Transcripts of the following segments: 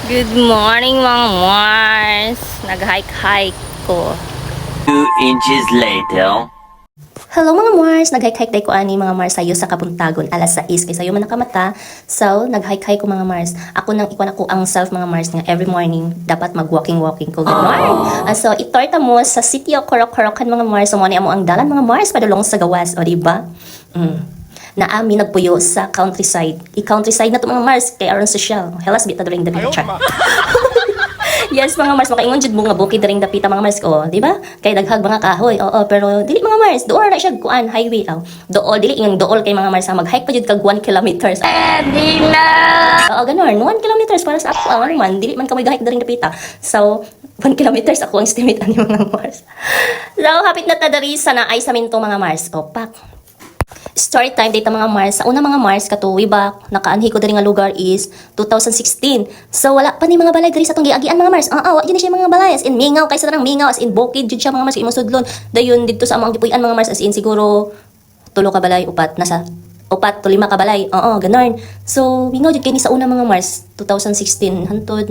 Good morning mga Mars! Nag-hike-hike ko. 2 inches later. Hello mga Mars! Nag-hike-hike tayo ko ani mga Mars sayo sa Kabuntagon alas 6 kay sayo man nakamata. So, nag-hike-hike ko mga Mars. Ako nang ikuan ako ang self mga Mars nga every morning dapat mag-walking ko ganon. So, itorta mo sa City of Corocorocan mga Mars. So, mo ang dalan mga Mars padulong sa gawas, o diba? Na ami nagpuyo sa countryside. I-countryside na to mga Mars kay aron social. Helas bita during the picture. Yes mga Mars, makaingon jud mo nga bukid ring dapita mga Mars ko, di ba? Kay daghag mga kahoy. Oo, pero dili mga Mars, dool na siya kuan highway aw. Dool dili yung dool kay mga Mars mag-hike pa jud kag 1 kilometers. Oo, ganon. 1 kilometers para sa ako ano man, dili man ka mag-hike ring dapita. So 1 kilometers ako ang estimate ani mga Mars. So hapit na ta diri sa naay sa minto mga Mars. O pak. Story time data mga Mars. Sa una mga Mars kato way back nakaanhi ko diri nga lugar is 2016. So wala pa ni mga balay diri sa tong giagian mga Mars. Wa gyud siya mga balay as in mingaw kaysa nang mingaw as in bukid jud siya mga Mars imong sudlon. Dayon didto sa among gipuy-an mga Mars as in siguro 3 ka balay upat nasa upat to 5 ka balay. Ganon. So mingaw jud kay ni sa una mga Mars 2016 hantod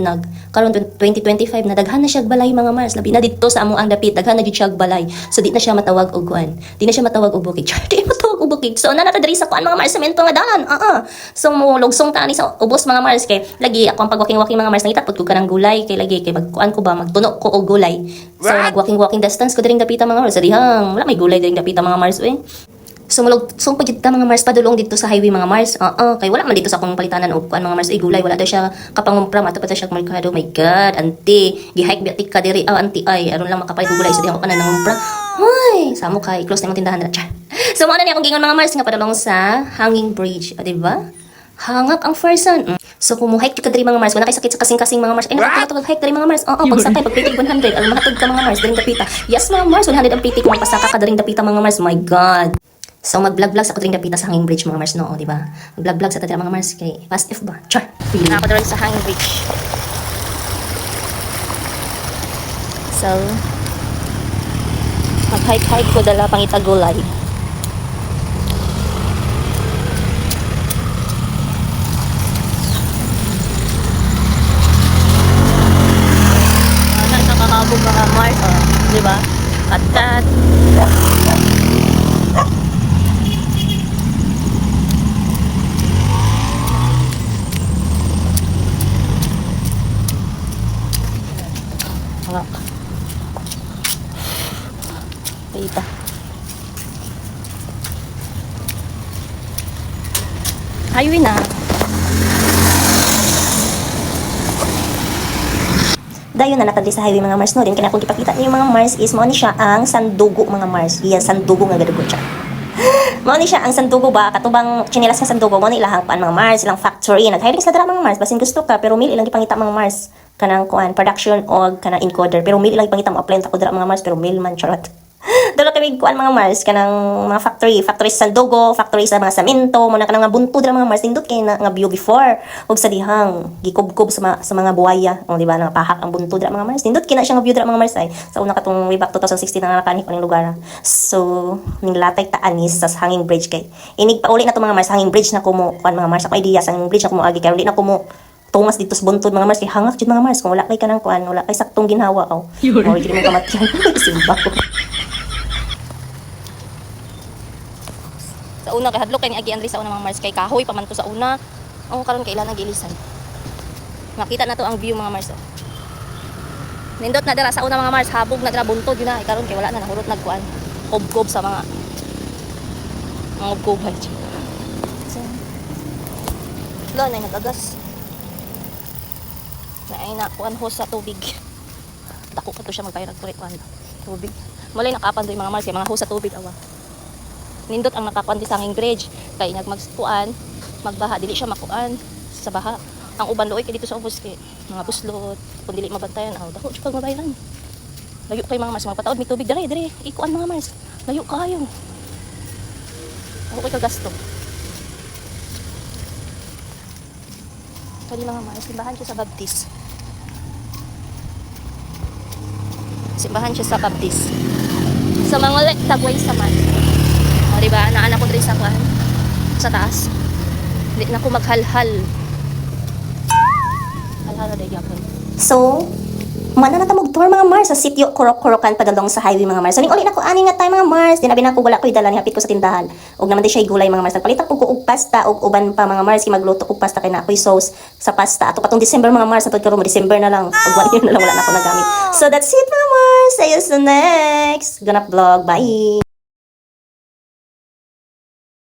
karon 2025 na daghan na siya balay mga Mars. Labi na didto sa among ang dapit daghan na jud siya balay. So di na siya matawag og kuan. Di na siya matawag og bukid. Di matawag og bukid. So na diri sa kuan mga Mars semento nga dalan. So mo lugsong ta ni sa ubos mga Mars kay lagi ako ang pag-walking mga Mars nangita pud ko kanang gulay kay lagi kay magkuan ko ba magtuno ko og gulay. So nag-walking distance ko diri dapita mga Mars. Sa dihang wala may gulay diri dapita mga Mars Sumulog pa jud ta mga Mars padulong dito sa highway mga Mars. Kay wala man dito sa akong palitanan og kuan mga Mars gulay wala daw siya kapangumpram ato pa siya merkado. My god, auntie, gi-hike bitik ka diri auntie ay aron lang makapay gulay sa dihang kanan nangumpra. Hoy, samo kay close na yung tindahan na. So mo na ni akong gingon mga Mars nga padulong sa hanging bridge, di ba? Hangak ang person. So kumuhike ka diri mga Mars, wala kay sakit sa kasing-kasing mga Mars. Ay nakatulog hike diri mga Mars. Pagsakay pagpitig 100, alam mahatod ka mga Mars diri dapita. Yes mga Mars, 100 ang pitik kung magpasaka ka diri dapita mga Mars. My god. So mag-vlog-vlog sa kutring dapita sa hanging bridge mga Mars no, di ba? Mag-vlog-vlog sa tatira mga Mars kay fast if ba. Char. Na ako doon sa hanging bridge. So, mag-hike ko dala pangita gulay. Nakakabog mga Mars, di ba? Kat-kat. Kita. Highway na. Dayon na natadli sa highway mga Mars no. Din kaya kung ipakita niyo mga Mars is mo ni siya ang sandugo mga Mars. Iya sandugo nga gadugo siya. Mo ni siya ang sandugo ba katubang chinelas nga sandugo mo ni ilahang paan mga Mars ilang factory nag-hiring sila dira mga Mars basin gusto ka pero mili ilang ipangita mga Mars kanang kuan production og kanang encoder pero mili ilang ipangita mo apply ta ko dira mga Mars pero mil man charot. Dalo kami kuan mga Mars kanang mga factory sa sandugo, factory sa mga semento, mo na kanang nga bunto dira mga Mars nindot kay na nga view before ug sa dihang gikubkob sa mga buwaya, di ba na pahak ang bunto dira mga Mars. Nindot kina siya nga view dira mga Mars ay sa una katong way back 2016 na nakani ko ning lugar. So ning latay ta anis sa hanging bridge kay inig pauli na to mga Mars hanging bridge na ko mo kuan mga Mars ako idea sa hanging bridge na ko mo agi kay di na ko mo tungas dito sa buntod mga Mars kay hangak jud mga Mars kung wala kay kanang kuan wala kay saktong ginhawa aw. Mo di mo kamatyan simba ko. Sa una kay hadlok kay ni agi Andres sa una mga Mars kay kahoy pa man to sa una. Karon kay ilan nagilisan. Makita na to ang view mga Mars. Nindot na dira sa una mga Mars habog na dira buntod yun na karon kay wala na nahurot nagkuan. Kob-kob sa mga kob-kob. So, lo na nagagas. Na ay na kuan hose sa tubig. Dako pa to siya magpayo nagpurit kuan tubig. Mulay nakapan do mga Mars kay mga hose sa tubig awa. Nindot ang nakakuan sa hanging bridge kay nagmagkuan magbaha dili siya makuan sa baha ang uban looy kay dito sa ubos kay mga buslot kun dili mabantayan dako jud pag mabayaran layo kay mga Mars magpataod mi tubig dire ikuan mga Mars layo kayo ako kay kagasto kani mga Mars simbahan siya sa Baptist sa mga tagway sa man. Diba? Naanak ko dito sa kuan sa taas. Hindi na ako maghalhal. Halhal day yapon. So, mana na tamog tour mga Mars sa sitio Kurok-Kurokan padalong sa highway mga Mars. So ning uli na ko ani nga tayo mga Mars, dinabi na ko wala ko idala ni hapit ko sa tindahan. Ug naman di siya gulay mga Mars. Nagpalit ako og pasta ug uban pa mga Mars kay magluto og pasta kay na ako'y sauce sa pasta. Ato patong December mga Mars, ato karon mo December na lang. Ug 1 year na lang wala na ako nagamit. So that's it mga Mars. See you sa next ganap vlog. Bye.